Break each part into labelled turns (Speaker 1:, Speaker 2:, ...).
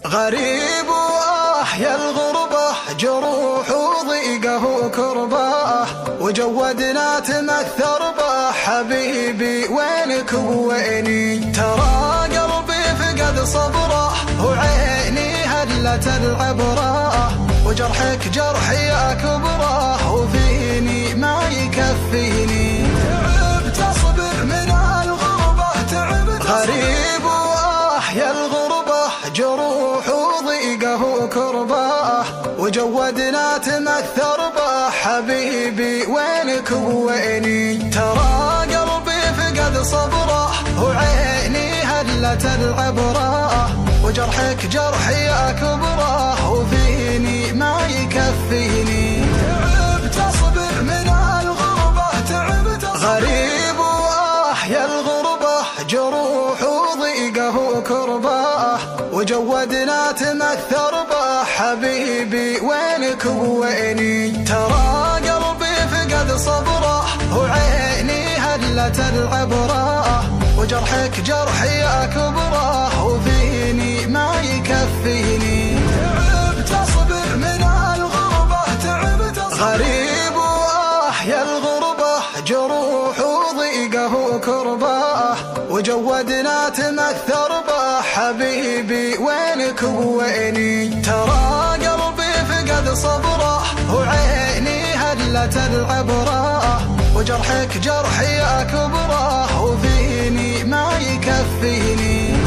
Speaker 1: غريب وأحيا الغربة، جروح وضيقه وكربه، وجودنا تمثر به. حبيبي وينك وويني؟ ترى قلبي فقد صبره، وعيني هلت العبره، وجرحك جرحي أكبره، وفيني ما يكفيني. تعبت أصبر من الغربة، تعبت غريب وأحيا الغربة، جروح وضيقه وكربه، وجودنا تمثر به. حبيبي وينك وويني؟ ترى قلبي فقد صبره، وعيني هلت العبره، وجرحك جرحي أكبره، وفيني ما يكفيني. تعبت أصبر من الغربة، تعبت غريب وأحيا الغربة، جروح وضيقه وكربه، وجودنا تمثر به. حبيبي وينك وويني؟ ترى قلبي فقد صبره، وعيني هلت العبره، وجرحك جرحي أكبره، وفيني ما يكفيني. تعبت أصبر من الغربة، تعبت غريب وأحيا الغربة، جروح وضيقه وكربه، وجودنا تمثر به. حبيبي وينك وويني؟ ترى قلبي فقد صبره، وعيني هلت العبره، وجرحك جرحي أكبره، وفيني ما يكفيني.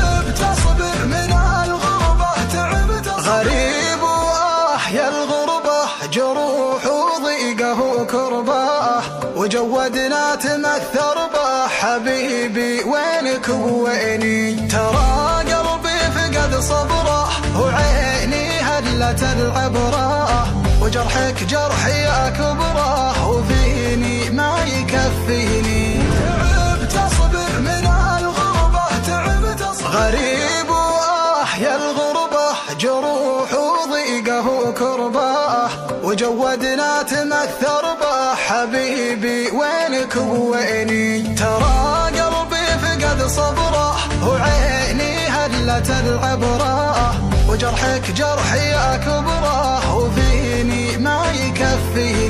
Speaker 1: تعبت أصبر من الغربة، تعبت غريب وأحيا الغربة، جروح وضيقه وكربه، وجودنا تمثر به. حبيبي وينك وويني؟ ترى قلبي فقد صبره، وعيني هلت العبره، وجرحك جرحي أكبره، وفيني ما يكفيني. تعبت أصبر من الغربة، تعبت غريب وأحيا الغربة، جروح وضيقه وكربه، وجودنا تمثر به. حبيبي وينك وويني؟ ترى قلبي فقد صبره، وعيني هلت العبره، وجرحك جرحي أكبره، وفيني ما يكفيني.